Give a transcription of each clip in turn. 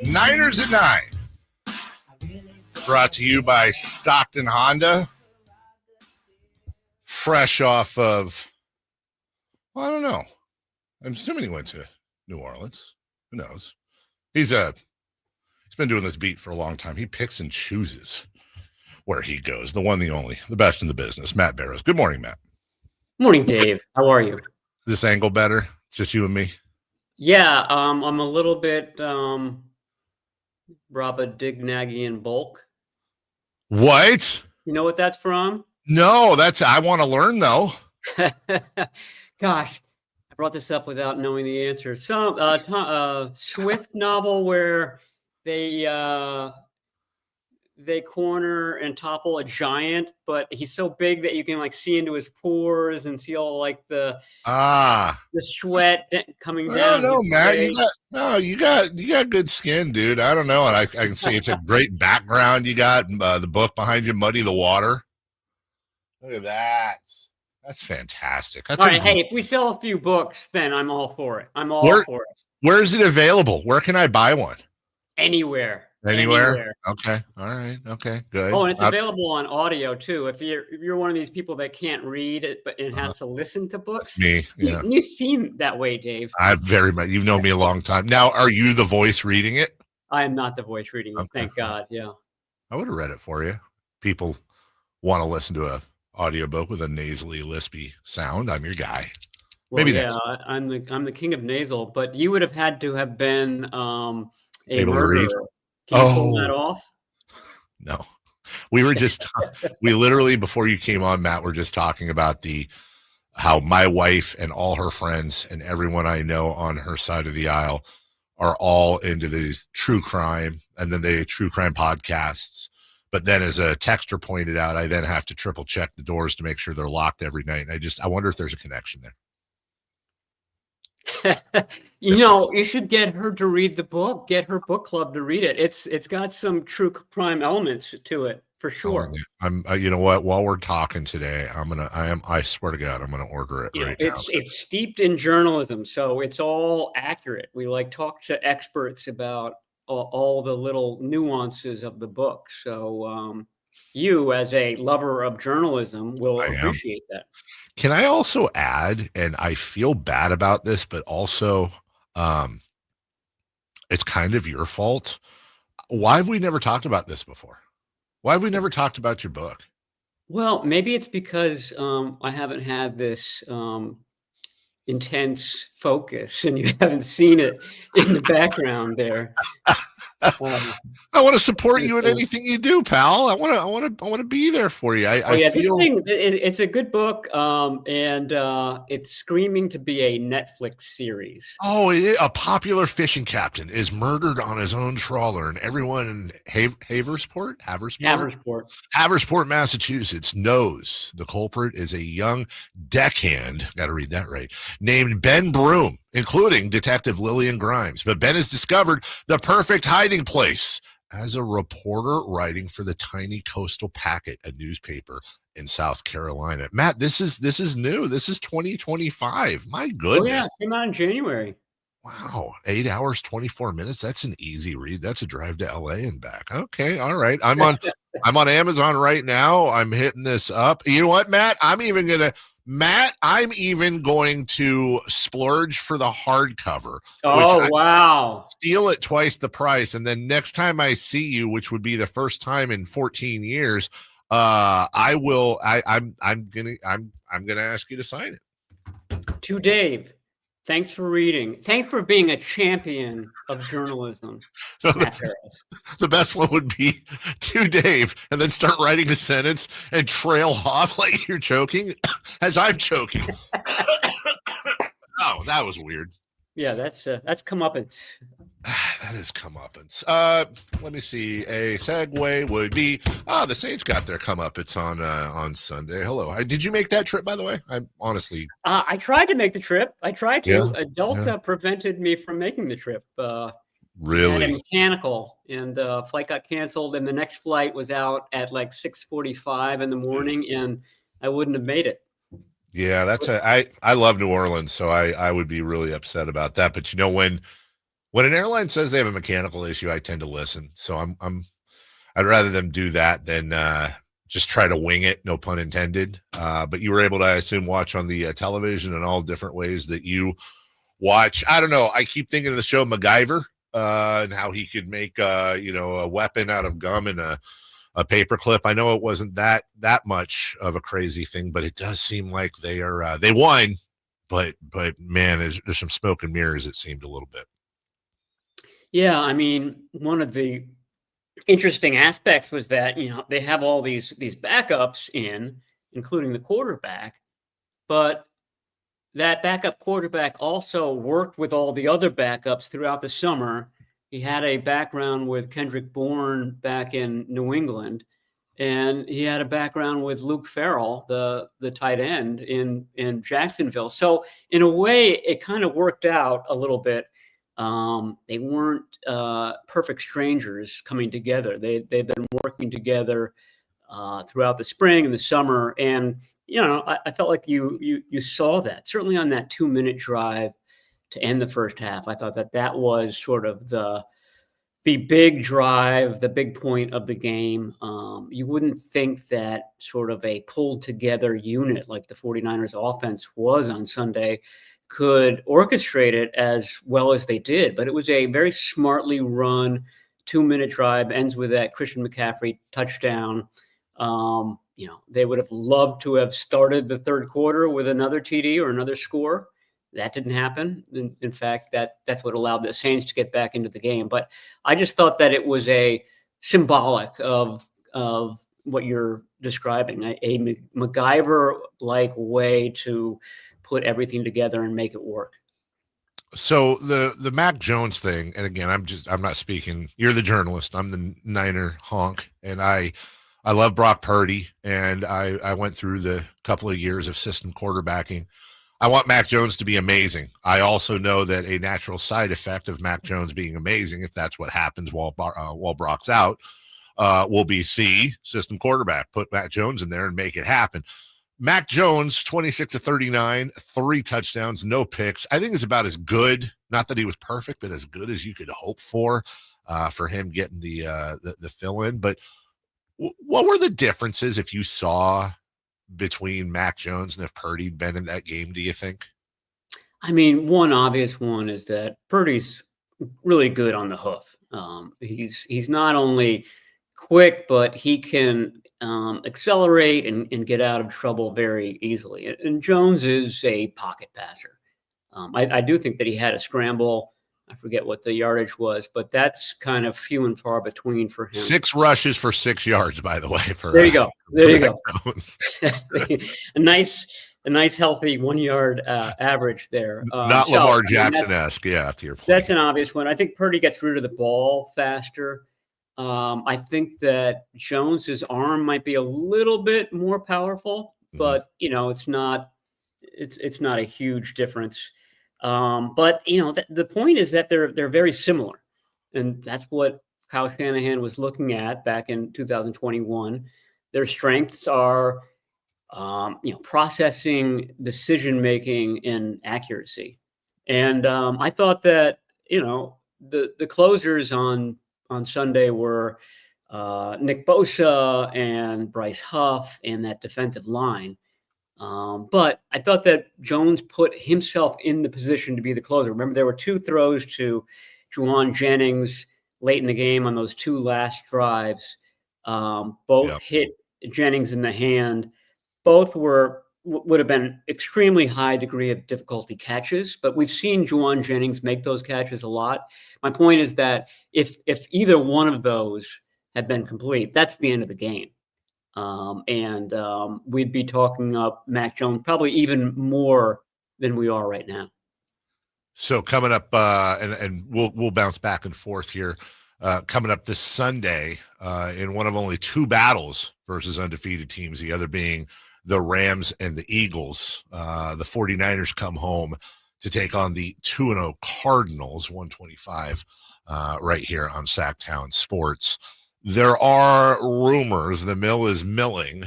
Niners at 9. Brought to you by Stockton Honda. Fresh off of, well, I don't know. I'm assuming he went to New Orleans. Who knows? He's been doing this beat for a long time. He picks and chooses where he goes. The one, the only, the best in the business. Matt Barrows. Good morning, Matt. Morning, Dave. How are you? Is this angle better? It's just you and me? Yeah, I'm a little bit Brobdingnagian bulk. What? You know what that's from? No, I want to learn, though. Gosh, I brought this up without knowing the answer. Some Swift novel where they corner and topple a giant, but he's so big that you can like see into his pores and see all like the sweat coming down. No, Matt, you got good skin, dude. I don't know, and I can see it's a great background. You got the book behind you, Muddy the Water. Look at that. That's fantastic. That's all right. Hey, if we sell a few books, then I'm all for it. For it. Where is it available? Where can I buy one? Anywhere. Okay. All right. Okay. Good. Oh, and it's available on audio too. If you're one of these people that can't read it, but it has to listen to books. Me. Yeah. You seem that way, Dave. I very much. You've known me a long time. Now, are you the voice reading it? I am not the voice reading it. Okay. Thank God. Yeah. I would have read it for you. People want to listen to a audiobook with a nasally, lispy sound. I'm your guy. Well, maybe I'm the king of nasal, but you would have had to have been a murderer. Can you pull that off? No. We were just we literally before you came on, Matt, we're just talking about how my wife and all her friends and everyone I know on her side of the aisle are all into these true crime and then they true crime podcasts. But then as a texter pointed out, I then have to triple check the doors to make sure they're locked every night. And I wonder if there's a connection there. You should get her to read the book. Get her book club to read it. It's got some true crime elements to it for sure. You know what? While we're talking today, I swear to God, I'm gonna order it right now. It's steeped in journalism, so it's all accurate. We talk to experts about all the little nuances of the book. So you, as a lover of journalism, will appreciate that. Can I also add, and I feel bad about this, but also it's kind of your fault. Why have we never talked about this before? Why have we never talked about your book? Well, maybe it's because I haven't had this intense focus and you haven't seen it in the background there. I want to support you in anything you do, pal. I want to be there for you. It's a good book, and it's screaming to be a Netflix series. Oh, a popular fishing captain is murdered on his own trawler, and everyone in Haversport, Massachusetts knows the culprit is a young deckhand. Got to read that right. Named Ben Broom, including Detective Lillian Grimes. But Ben has discovered the perfect hiding place as a reporter writing for the Tiny Coastal Packet, a newspaper in South Carolina. Matt, this is new. This is 2025. My goodness. Oh, yeah, it came out in January. Wow. 8 hours, 24 minutes. That's an easy read. That's a drive to LA and back. Okay. All right. I'm on Amazon right now. I'm hitting this up. You know what, Matt? I'm even going to splurge for the hardcover. Oh, wow. Steal it twice the price. And then next time I see you, which would be the first time in 14 years, I'm going to ask you to sign it. To Dave. Thanks for reading. Thanks for being a champion of journalism. No, the best one would be to Dave and then start writing a sentence and trail off like you're choking as I'm choking. Oh, that was weird. Yeah, that's comeuppance. That is comeuppance. Let me see. A segue would be the Saints got their comeuppance on Sunday. Hello. Did you make that trip, by the way? I honestly. I tried to make the trip. I tried to. Yeah, Delta prevented me from making the trip. Really? Had a mechanical, and the flight got canceled, and the next flight was out at like 6:45 in the morning, and I wouldn't have made it. Yeah, I love New Orleans, so I would be really upset about that. But you know, when When an airline says they have a mechanical issue, I tend to listen. So I'd rather them do that than just try to wing it, no pun intended. But you were able to, I assume, watch on the television in all different ways that you watch. I don't know. I keep thinking of the show MacGyver and how he could make a weapon out of gum and a paper clip. I know it wasn't that much of a crazy thing, but it does seem like they won. But man, there's some smoke and mirrors, it seemed a little bit. Yeah, I mean, one of the interesting aspects was that, they have all these backups including the quarterback, but that backup quarterback also worked with all the other backups throughout the summer. He had a background with Kendrick Bourne back in New England, and he had a background with Luke Farrell, the tight end in Jacksonville. So in a way, it kind of worked out a little bit. They weren't perfect strangers coming together. They've been working together throughout the spring and the summer, and I felt like you saw that certainly on that 2-minute drive to end the first half. I thought that was sort of the big drive, the big point of the game. You wouldn't think that sort of a pulled together unit like the 49ers offense was on Sunday could orchestrate it as well as they did, but it was a very smartly run 2-minute drive, ends with that Christian McCaffrey touchdown. They would have loved to have started the third quarter with another TD or another score. That didn't happen. In fact, that's what allowed the Saints to get back into the game. But I just thought that it was a symbolic of what you're describing, a MacGyver-like way to put everything together and make it work. So the Mac Jones thing, and again, I'm not speaking. You're the journalist. I'm the Niner honk, and I love Brock Purdy, and I went through the couple of years of system quarterbacking. I want Mac Jones to be amazing. I also know that a natural side effect of Mac Jones being amazing, if that's what happens while Brock's out, will be system quarterback. Put Mac Jones in there and make it happen. Mac Jones, 26 of 39, 3 touchdowns, no picks. I think is about as good, not that he was perfect, but as good as you could hope for him getting the fill in. But what were the differences, if you saw, between Mac Jones and if Purdy'd been in that game, do you think? I mean, one obvious one is that Purdy's really good on the hoof. He's not only quick, but he can accelerate and get out of trouble very easily. And Jones is a pocket passer. I do think that he had a scramble. I forget what the yardage was, but that's kind of few and far between for him. 6 rushes for 6 yards, by the way. There you go. There you go. a nice healthy 1 yard average there. Not Lamar Jackson-esque, yeah, to your point. That's an obvious one. I think Purdy gets rid of the ball faster. I think that Jones's arm might be a little bit more powerful, but it's not a huge difference. But the point is that they're very similar, and that's what Kyle Shanahan was looking at back in 2021. Their strengths are, processing, decision making, and accuracy. And I thought that the closers on Sunday were Nick Bosa and Bryce Huff and that defensive line. But I thought that Jones put himself in the position to be the closer. Remember, there were 2 throws to Juwan Jennings late in the game on those 2 last drives. Both hit Jennings in the hand. Both would have been extremely high degree of difficulty catches, but we've seen Juwan Jennings make those catches a lot. My point is that if either one of those had been complete, that's the end of the game. And we'd be talking up Mac Jones probably even more than we are right now. So coming up, and we'll bounce back and forth here. Coming up this Sunday, in one of only 2 battles versus undefeated teams, the other being the Rams and the Eagles. The 49ers come home to take on the 2-0 Cardinals, 125, right here on Sactown Sports. There are rumors, the mill is milling,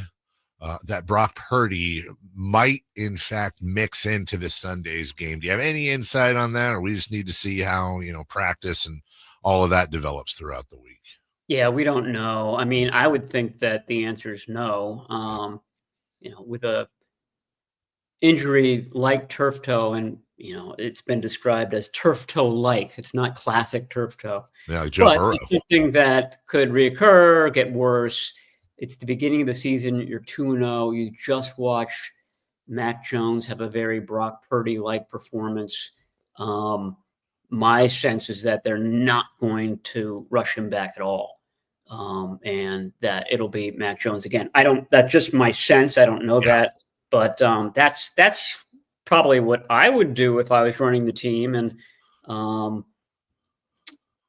that Brock Purdy might, in fact, mix into this Sunday's game. Do you have any insight on that, or we just need to see how, practice and all of that develops throughout the week? Yeah, we don't know. I mean, I would think that the answer is no. With a injury like turf toe, and it's been described as turf toe like. It's not classic turf toe. Yeah, like Joe But Burrow. it's something that could reoccur, get worse. It's the beginning of the season. You're 2-0. You just watch Mac Jones have a very Brock Purdy-like performance. My sense is that they're not going to rush him back at all, and that it'll be Mac Jones again. That's just my sense. I don't know that, but that's probably what I would do if I was running the team. And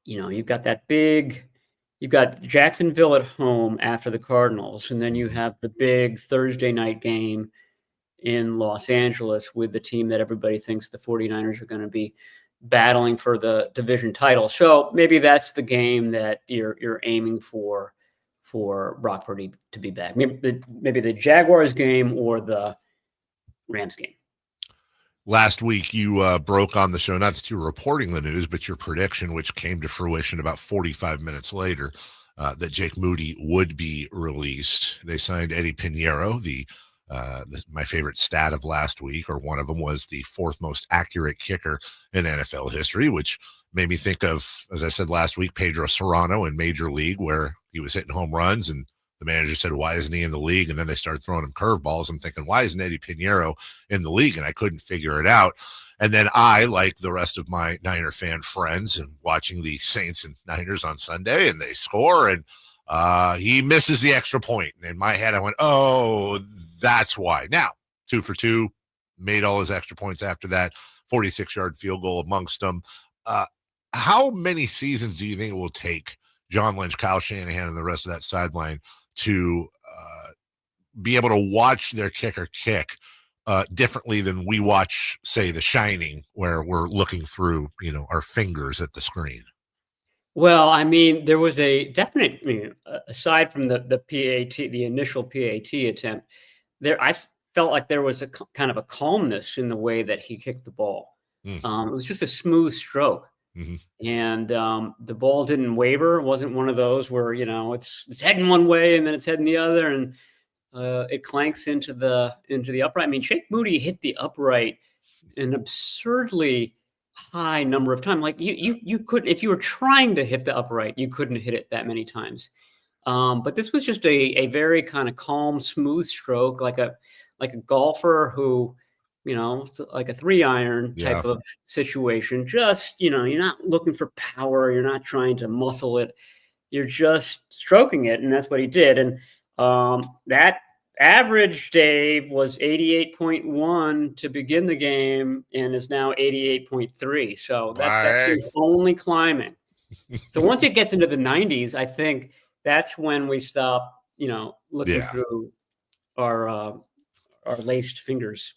you've got Jacksonville at home after the Cardinals, and then you have the big Thursday night game in Los Angeles with the team that everybody thinks the 49ers are going to be battling for the division title. So maybe that's the game that you're aiming for Brock Purdy to be back. Maybe the Jaguars game or the Rams game. Last week, you broke on the show, not that you were reporting the news, but your prediction, which came to fruition about 45 minutes later, that Jake Moody would be released. They signed Eddie Pinheiro, my favorite stat of last week, or one of them, was the fourth most accurate kicker in NFL history, which made me think of, as I said last week, Pedro Serrano in Major League, where he was hitting home runs and the manager said, why isn't he in the league? And then they started throwing him curveballs. I'm thinking, why isn't Eddie Pinheiro in the league? And I couldn't figure it out. And then I, like the rest of my Niner fan friends, and watching the Saints and Niners on Sunday, and they score, and he misses the extra point. And in my head, I went, oh, that's why. Now, 2 for 2, made all his extra points after that, 46-yard field goal amongst them. How many seasons do you think it will take John Lynch, Kyle Shanahan, and the rest of that sideline to be able to watch their kicker kick differently than we watch, say, The Shining, where we're looking through, our fingers at the screen? Well, I mean, there was a definite, aside from the PAT, the initial PAT attempt, I felt like there was a kind of a calmness in the way that he kicked the ball. It was just a smooth stroke. Mm-hmm. And the ball didn't waver. It wasn't one of those where, it's heading one way and then it's heading the other, and it clanks into the upright. I mean, Jake Moody hit the upright an absurdly high number of times. Like you couldn't, if you were trying to hit the upright, you couldn't hit it that many times. But this was just a very kind of calm, smooth stroke, like a golfer who, like a 3-iron type of situation. Just, you're not looking for power. You're not trying to muscle it. You're just stroking it. And that's what he did. And that average, Dave, was 88.1 to begin the game and is now 88.3. So that's only climbing. So once it gets into the 90s, I think that's when we stop, looking through our laced fingers.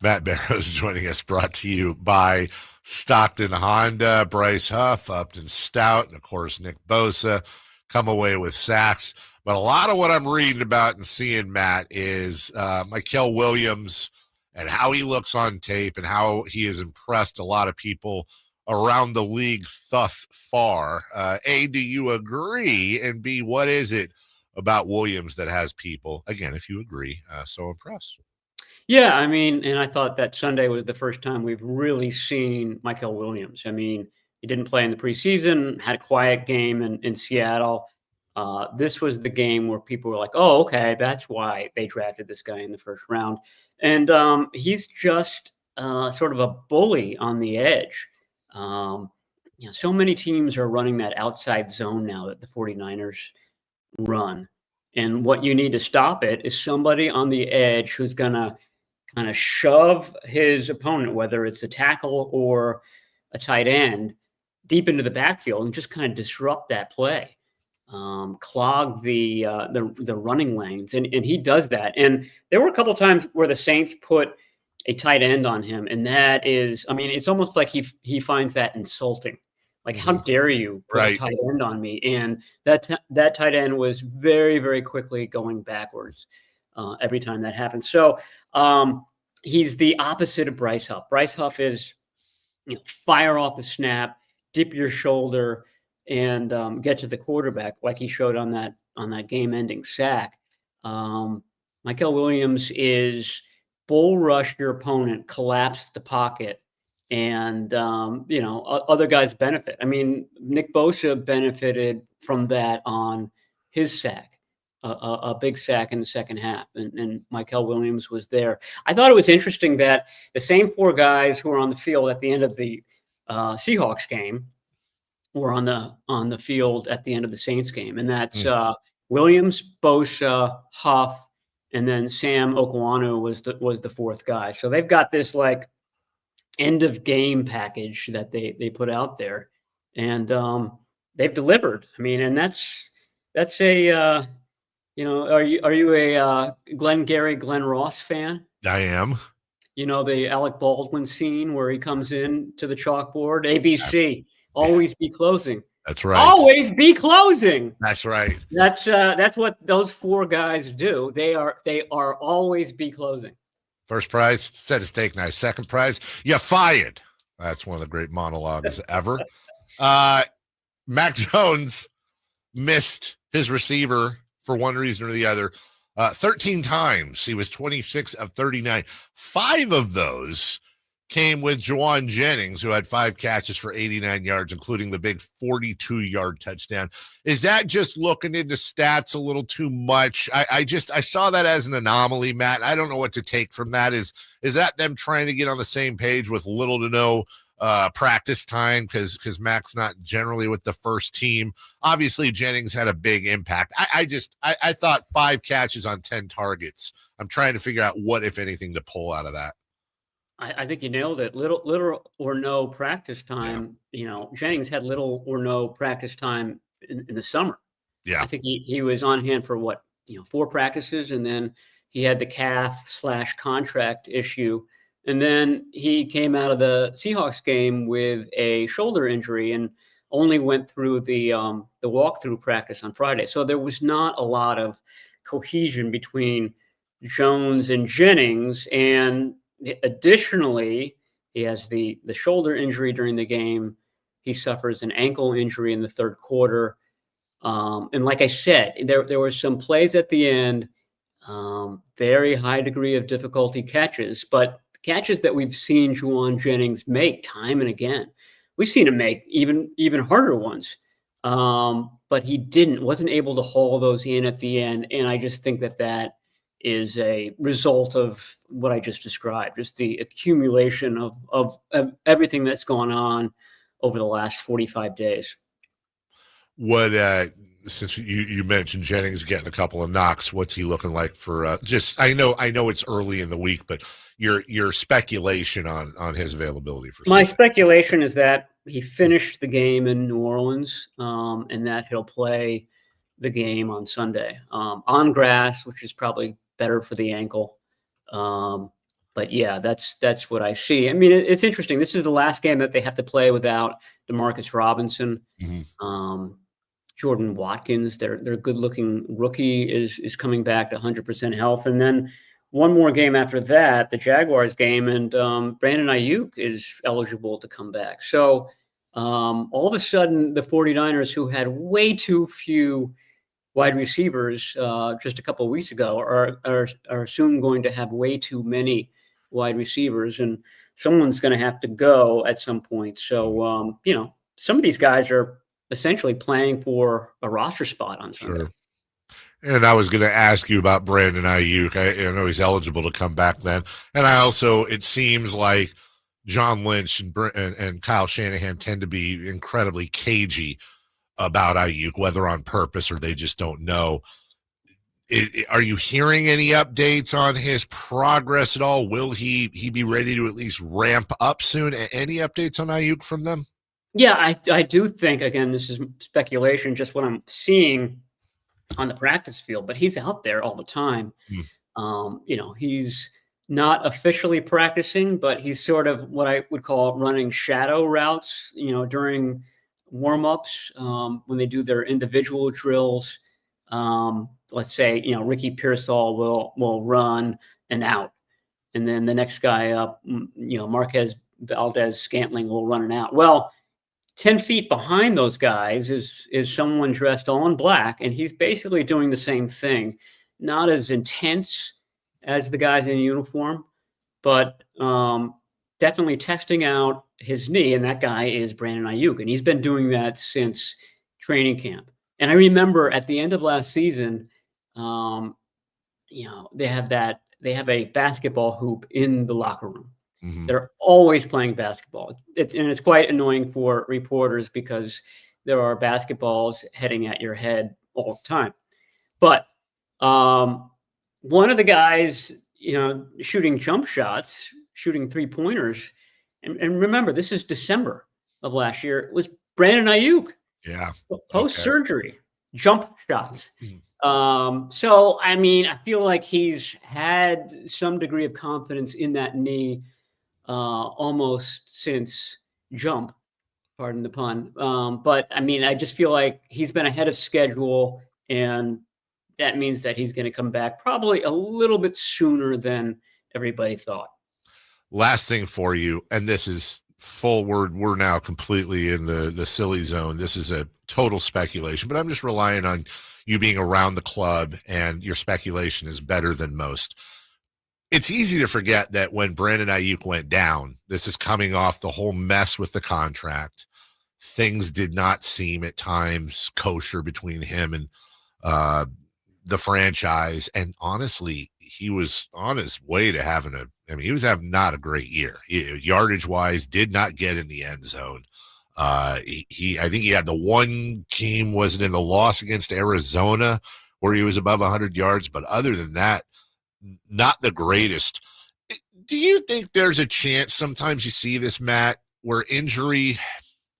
Matt Barrows joining us, brought to you by Stockton Honda, Bryce Huff, Upton Stout, and of course Nick Bosa come away with sacks. But a lot of what I'm reading about and seeing, Matt, is Mykel Williams and how he looks on tape and how he has impressed a lot of people around the league thus far. A, do you agree? And B, what is it about Williams that has people, again, if you agree, so impressed? Yeah, I mean, and I thought that Sunday was the first time we've really seen Mykel Williams. I mean, he didn't play in the preseason, had a quiet game in Seattle. This was the game where people were like, oh, okay, that's why they drafted this guy in the first round. And he's just sort of a bully on the edge. So many teams are running that outside zone now that the 49ers run. And what you need to stop it is somebody on the edge who's going to kind of shove his opponent, whether it's a tackle or a tight end, deep into the backfield and just kind of disrupt that play, clog the running lanes. And he does that. And there were a couple of times where the Saints put a tight end on him. And that is, I mean, it's almost like he finds that insulting. Like, how dare you put a tight end on me? And that tight end was very, very quickly going backwards. every time that happens. So he's the opposite of Bryce Huff. Bryce Huff is, fire off the snap, dip your shoulder, and get to the quarterback like he showed on that game-ending sack. Mykel Williams is bull rush your opponent, collapse the pocket, and other guys benefit. I mean, Nick Bosa benefited from that on his sack, a big sack in the second half, and Mykel Williams was there. I thought it was interesting that the same 4 guys who were on the field at the end of the Seahawks game were on the field at the end of the Saints game, and that's Williams, Bosa, Huff, and then Sam Okwanu was the 4th guy. So they've got this like end of game package that they put out there, and they've delivered. I mean, and that's a are you a Glenn Ross fan? I am. The Alec Baldwin scene where he comes in to the chalkboard, ABC, always be closing. That's right. Always be closing. That's right. That's what those 4 guys do. They are always be closing. First prize, set a steak knife. Second prize, you fired. That's one of the great monologues ever. Mac Jones missed his receiver for one reason or the other 13 times. He was 26 of 39. 5 of those came with Juwan Jennings, who had 5 catches for 89 yards, including the big 42-yard touchdown. Is that just looking into stats a little too much? I saw that as an anomaly, Matt. I don't know what to take from that. Is that them trying to get on the same page with little to no practice time because Mac's not generally with the first team? Obviously, Jennings had a big impact. I thought 5 catches on 10 targets. I'm trying to figure out what, if anything, to pull out of that. I think you nailed it. Little or no practice time. Yeah. Jennings had little or no practice time in the summer. Yeah. I think he was on hand for 4 practices, and then he had the calf/contract issue. And then he came out of the Seahawks game with a shoulder injury and only went through the walkthrough practice on Friday. So there was not a lot of cohesion between Jones and Jennings. And additionally, he has the shoulder injury during the game. He suffers an ankle injury in the third quarter. And like I said, there were some plays at the end, very high degree of difficulty catches, but catches that we've seen Juwan Jennings make time and again. We've seen him make even harder ones, but he wasn't able to haul those in at the end. And I just think that is a result of what I just described, just the accumulation of everything that's gone on over the last 45 days. What, since you mentioned Jennings getting a couple of knocks, what's he looking like for I know it's early in the week, but your speculation on his availability for my speculation is that he finished the game in New Orleans, and that he'll play the game on Sunday on grass, which is probably better for the ankle. But yeah, that's what I see. I mean, it's interesting. This is the last game that they have to play without DeMarcus Robinson. Mm-hmm. Jordan Watkins, their good-looking rookie, is coming back to 100% health. And then one more game after that, the Jaguars game, and Brandon Aiyuk is eligible to come back. So all of a sudden, the 49ers, who had way too few wide receivers just a couple of weeks ago, are soon going to have way too many wide receivers, and someone's going to have to go at some point. So, some of these guys are essentially playing for a roster spot on Sunday. Sure. And I was going to ask you about Brandon Aiyuk. I know he's eligible to come back then. And it seems like John Lynch and Kyle Shanahan tend to be incredibly cagey about Aiyuk, whether on purpose or they just don't know. Are you hearing any updates on his progress at all? Will he be ready to at least ramp up soon? Any updates on Aiyuk from them? Yeah, I do think, again, this is speculation, just what I'm seeing on the practice field, but he's out there all the time. He's not officially practicing, but he's sort of what I would call running shadow routes, during warm-ups, when they do their individual drills. let's say, Ricky Pearsall will run an out. And then the next guy up, Marquez Valdez-Scantling will run an out. Well, 10 feet behind those guys is someone dressed all in black, and he's basically doing the same thing. Not as intense as the guys in uniform, but definitely testing out his knee, and that guy is Brandon Aiyuk, and he's been doing that since training camp. And I remember at the end of last season, they have a basketball hoop in the locker room. Mm-hmm. They're always playing basketball. It's quite annoying for reporters because there are basketballs heading at your head all the time. But one of the guys, shooting jump shots, shooting 3-pointers, and remember, this is December of last year, it was Brandon Aiyuk. Yeah. Post-surgery, jump shots. So, I feel like he's had some degree of confidence in that knee almost since jump, pardon the pun. But I just feel like he's been ahead of schedule, and that means that he's going to come back probably a little bit sooner than everybody thought. Last thing for you, and this is forward. We're now completely in the silly zone. This is a total speculation, but I'm just relying on you being around the club, and your speculation is better than most. It's easy to forget that when Brandon Aiyuk went down, this is coming off the whole mess with the contract. Things did not seem at times kosher between him and the franchise. And honestly, he was on his way to having he was having not a great year. Yardage wise, did not get in the end zone. I think he had the one game, was it in the loss against Arizona, where he was above 100 yards. But other than that, not the greatest. Do you think there's a chance sometimes you see this, Matt, where injury,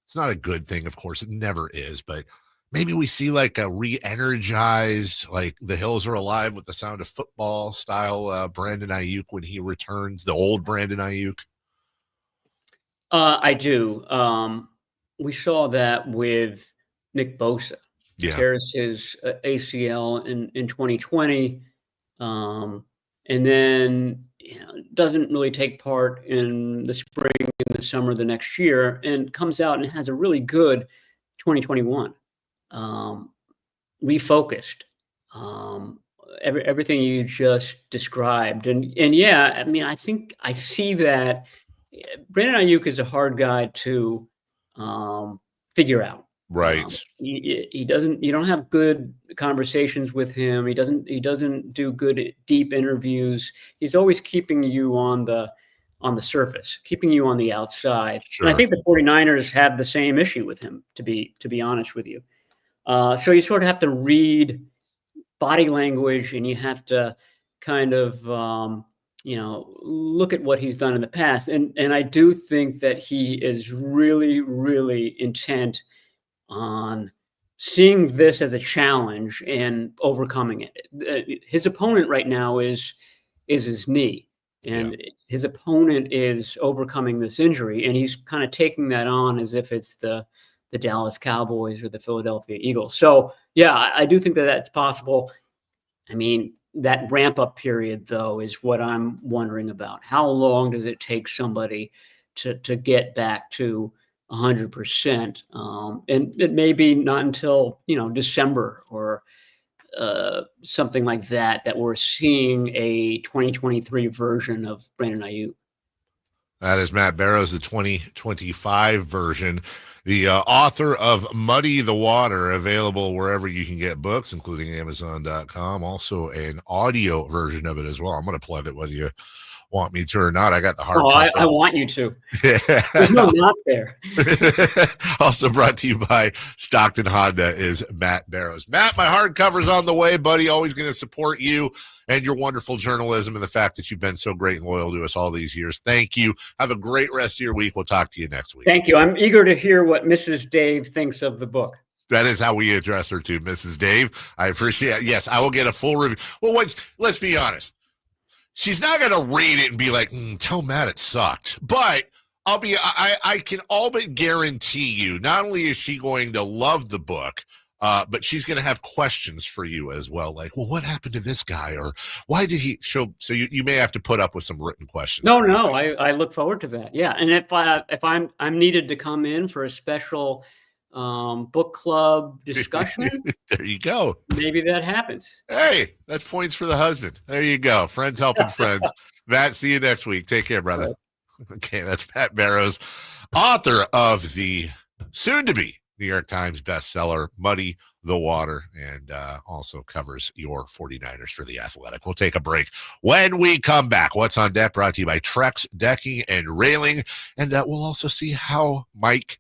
it's not a good thing, of course, it never is, but maybe we see like a re-energized, like the hills are alive with the sound of football style Brandon Aiyuk when he returns, the old Brandon Aiyuk? I do. We saw that with Nick Bosa. Yeah. There's his ACL in 2020. And then doesn't really take part in the spring and the summer the next year, and comes out and has a really good 2021. Refocused, everything you just described, and yeah, I think I see that Brandon Aiyuk is a hard guy to figure out. Right. He doesn't. You don't have good conversations with him. He doesn't do good deep interviews. He's always keeping you on the surface, keeping you on the outside. Sure. And I think the 49ers have the same issue with him, to be honest with you. So you sort of have to read body language, and you have to kind of look at what he's done in the past. And I do think that he is really, really intent on seeing this as a challenge and overcoming it. His opponent right now is his knee, and his opponent is overcoming this injury, and he's kind of taking that on as if it's the Dallas Cowboys or the Philadelphia Eagles. So yeah, I do think that that's possible. That ramp up period though is what I'm wondering about. How long does it take somebody to get back to 100%, and it may be not until December or something like that we're seeing a 2023 version of Brandon Aiyuk. That is Matt Barrows, the 2025 version, the author of Muddy the Water, available wherever you can get books, including Amazon.com. Also an audio version of it as well. I'm going to plug it whether you want me to or not. I got the hard copy. I want you to. There's no not there. Also brought to you by Stockton Honda is Matt Barrows. Matt, my hardcover's on the way, buddy. Always going to support you and your wonderful journalism and the fact that you've been so great and loyal to us all these years. Thank you. Have a great rest of your week. We'll talk to you next week. Thank you. I'm eager to hear what Mrs. Dave thinks of the book. That is how we address her too, Mrs. Dave. I appreciate it. Yes, I will get a full review. Well, let's be honest. She's not going to read it and be like, tell Matt it sucked. But I can all but guarantee you, not only is she going to love the book, But she's going to have questions for you as well. Like, well, what happened to this guy? Or why did he show? So you may have to put up with some written questions. No, I look forward to that. Yeah. And if I'm needed to come in for a special book club discussion, there you go. Maybe that happens. Hey, that's points for the husband. There you go. Friends helping friends. Matt, see you next week. Take care, brother. Okay, that's Matt Barrows, author of the soon-to-be New York Times bestseller, Muddy the Water, and also covers your 49ers for The Athletic. We'll take a break. When we come back, What's on Deck, brought to you by Trex Decking and Railing, and we'll also see how Mike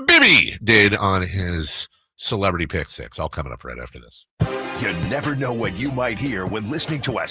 Bibby did on his Celebrity Pick 6. All coming up right after this. You never know what you might hear when listening to a